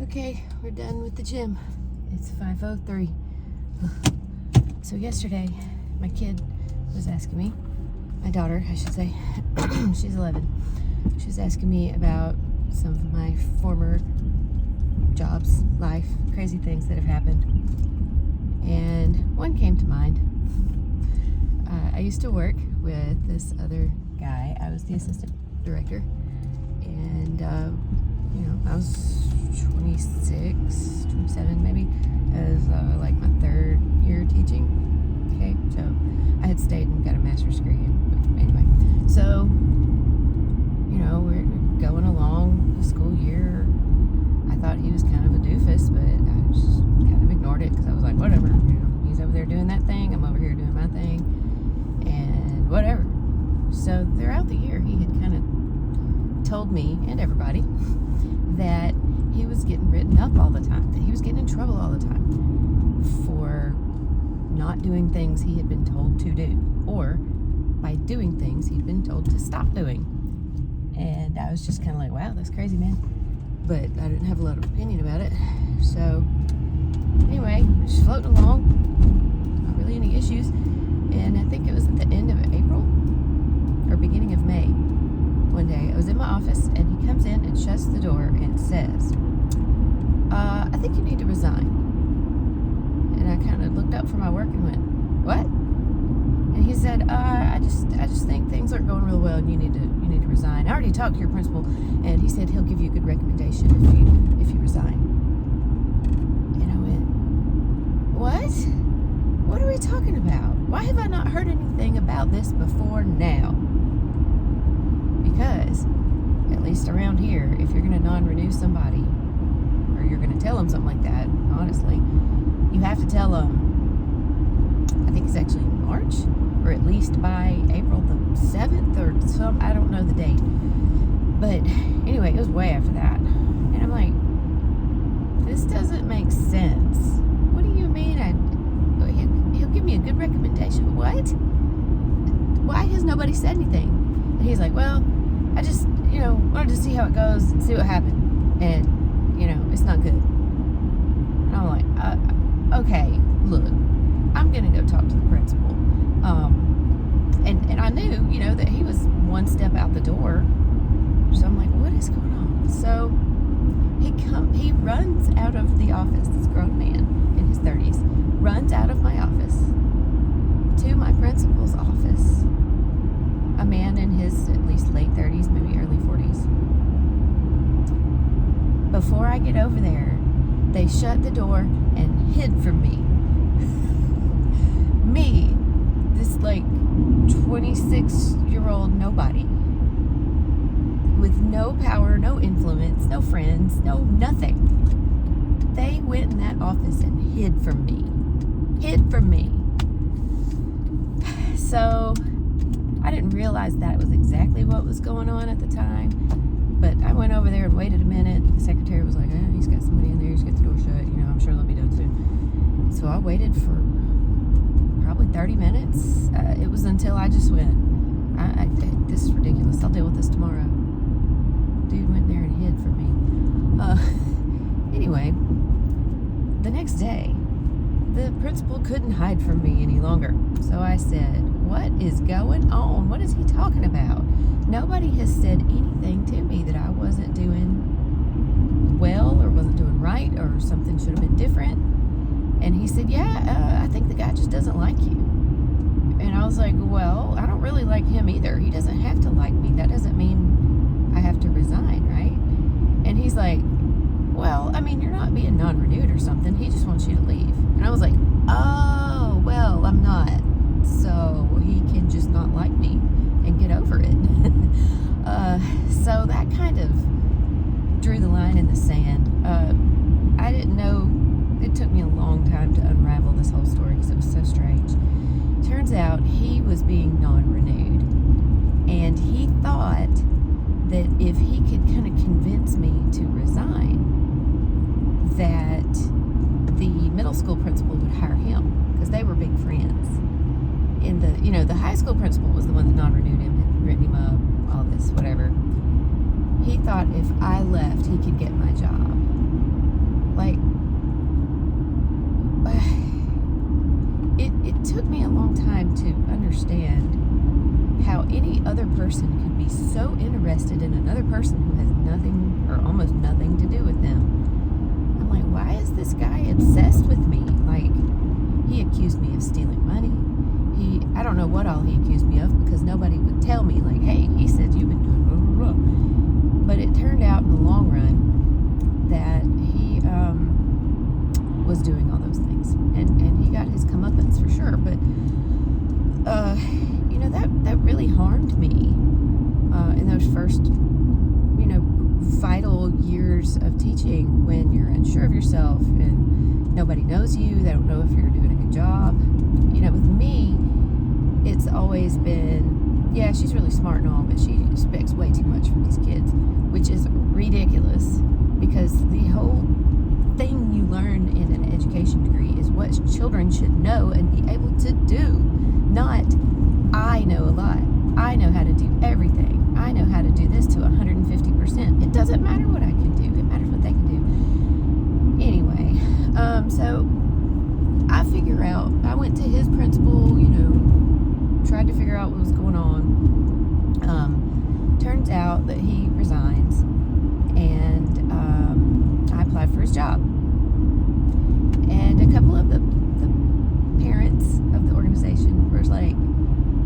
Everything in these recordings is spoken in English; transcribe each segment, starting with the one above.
Okay, we're done with the gym. It's 5:03. So yesterday, my kid was asking me, my daughter, I should say, she's 11. She was asking me about some of my former jobs, life, crazy things that have happened. And one came to mind. I used to work with this other guy. I was the assistant director. And, I was 26, 27 maybe. It was like my third year teaching. Okay, so I had stayed and got a master's degree. Anyway, so, we're going along the school year. I thought he was kind of a doofus, but I just kind of ignored it because I was like, whatever. He's over there doing that thing. I'm over here doing my thing. And whatever. So throughout the year, he had kind of told me and everybody that he was getting written up all the time, that he was getting in trouble all the time for not doing things he had been told to do, or by doing things he'd been told to stop doing. And I was just kind of like, wow, that's crazy, man. But I didn't have a lot of opinion about it. So anyway, just floating along, not really any issues. And I think it was at the end of April or beginning of May. One day I was in my office and he comes in and shuts the door and says, I think you need to resign. And I kind of looked up from my work and went, what? And he said, I just think things aren't going real well and you need to resign. I already talked to your principal and he said he'll give you a good recommendation if you resign. And I went, what? What are we talking about? Why have I not heard anything about this before now? Because, at least around here, if you're going to non-renew somebody, or you're going to tell them something like that, honestly, you have to tell them, I think it's actually March, or at least by April the 7th, or some, I don't know the date. But, anyway, it was way after that. And I'm like, this doesn't make sense. What do you mean? He'll give me a good recommendation. What? Why has nobody said anything? And he's like, well, I just, wanted to see how it goes and see what happened. And, it's not good. And I'm like, okay, look, I'm going to go talk to the principal. And I knew, that he was one step out the door. So I'm like, what is going on? So he runs out of the office, this grown man in his 30s, runs out of my office to my principal's office. A man in his at least late 30s, maybe early 40s. Before I get over there, they shut the door and hid from me. Me, this 26-year-old nobody, with no power, no influence, no friends, no nothing. They went in that office and hid from me. So I didn't realize that was exactly what was going on at the time, but I went over there and waited a minute. The secretary was like, he's got somebody in there, he's got the door shut, I'm sure they'll be done soon. So I waited for probably 30 minutes. It was until I just went, this is ridiculous, I'll deal with this tomorrow. Dude went there and hid from me. Anyway, the next day, the principal couldn't hide from me any longer. So I said, what is going on? What is he talking about? Nobody has said anything to me that I wasn't doing well or wasn't doing right or something should have been different. And he said, I think the guy just doesn't like you. And I was like, well, I don't really like him either. He doesn't have to like me. That doesn't mean I have to resign, right? And he's like, well, you're not being non-renewed or something. He just wants you to leave. And I was like, oh, well, I'm not. So he can just not like me and get over it. So that kind of drew the line in the sand. I didn't know. It took me a long time to unravel this whole story because it was so strange. Turns out he was being non-renewed. And he thought that if he could kind of convince me to resign, that the middle school principal would hire him because they were big friends. And the high school principal was the one that non-renewed him, had written him up, all this, whatever. He thought if I left, he could get my job. interested in another person who has nothing or almost nothing to do with them. I'm like, why is this guy obsessed with me? Like, he accused me of stealing money. I don't know what all he accused me of, because nobody would tell me, like, hey, he said you've been doing blah, blah, blah. But it turned out in the long run that he was doing all those things. And he got his comeuppance for sure. But, you know, that really harmed me in those first, you know, vital years of teaching, when you're unsure of yourself and nobody knows you. They don't know if you're doing a good job. You know, with me, it's always been, yeah, she's really smart and all, but she expects way too much from these kids, which is ridiculous, because the whole thing you learn in an education degree is what children should know and be able to do, not I know a lot. I know how to do everything. I know how to do this to 150%. It doesn't matter what I can do. It matters what they can do. Anyway, so I figure out, I went to his principal, you know, tried to figure out what was going on. Turns out that he resigns, and I applied for his job. And a couple of the parents of the organization were like,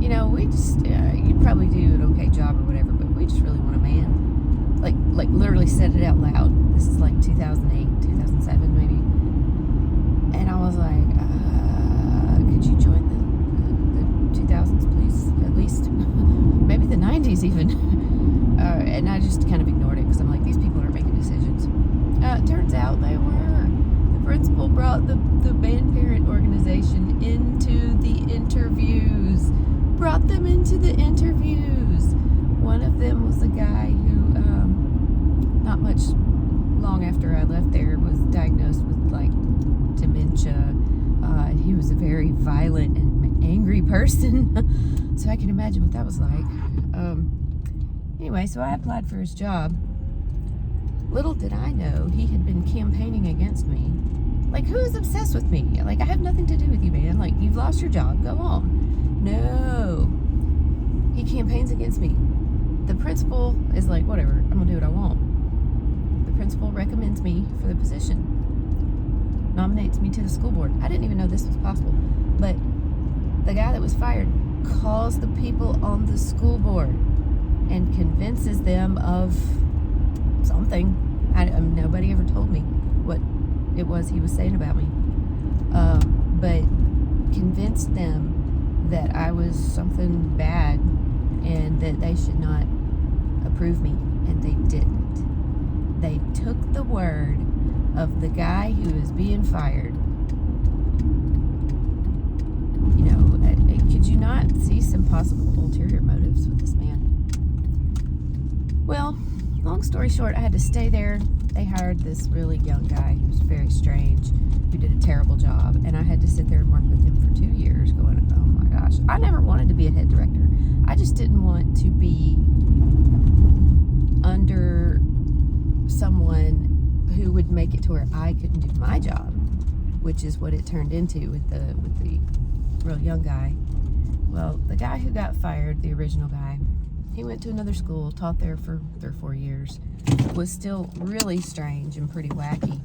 you know, we just, you'd probably do an okay job or whatever, but we just really want a man. Like literally said it out loud. This is like 2008, 2007 maybe. And I was like, could you join the 2000s, please? At least. Maybe the 90s even. And I just kind of ignored it, because I'm like, these people are making decisions. It turns out they were. The principal brought the band parent organization into the interviews. Brought them into the interviews. One of them was a guy who, not much long after I left there, was diagnosed with like dementia. He was a very violent and angry person, so I can imagine what that was like. Anyway, so I applied for his job. Little did I know he had been campaigning against me. Like, who is obsessed with me? Like, I have nothing to do with you, man. Like, you've lost your job. Go on. No. He campaigns against me. The principal is like, whatever, I'm going to do what I want. The principal recommends me for the position. Nominates me to the school board. I didn't even know this was possible. But the guy that was fired calls the people on the school board and convinces them of something. Nobody ever told me what it was he was saying about me. But convinced them that I was something bad and that they should not approve me, and they didn't. They took the word of the guy who is being fired. You know, could you not see some possible ulterior motives with this man? Well, long story short, I had to stay there. They hired this really young guy who was very strange, who did a terrible job, and I had to sit there and work with him for 2 years going, oh my gosh. I never wanted to be a head director. I just didn't want to be under someone who would make it to where I couldn't do my job, which is what it turned into with the real young guy. Well, the guy who got fired, the original guy, he went to another school, taught there for 3 or 4 years, was still really strange and pretty wacky.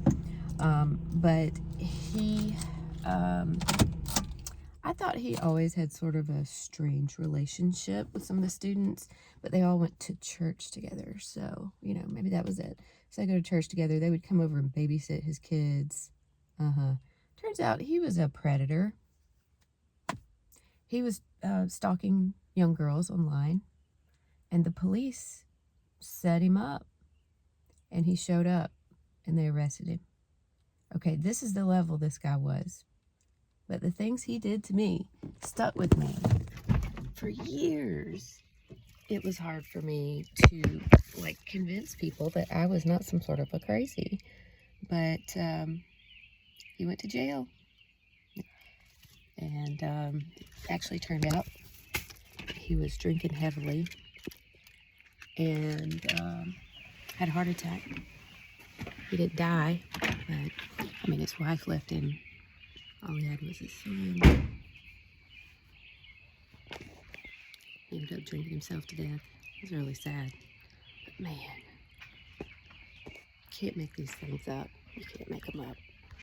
But he, I thought he always had sort of a strange relationship with some of the students, but they all went to church together. So, you know, maybe that was it. So they go to church together. They would come over and babysit his kids. Turns out he was a predator. He was stalking young girls online. And the police set him up, and he showed up, and they arrested him. Okay, this is the level this guy was. But the things he did to me stuck with me for years. It was hard for me to, like, convince people that I was not some sort of a crazy. But he went to jail. And actually turned out he was drinking heavily. And had a heart attack. He didn't die, but I mean, his wife left him. All he had was his son. He ended up drinking himself to death. It was really sad. Man, can't make these things up. You can't make them up.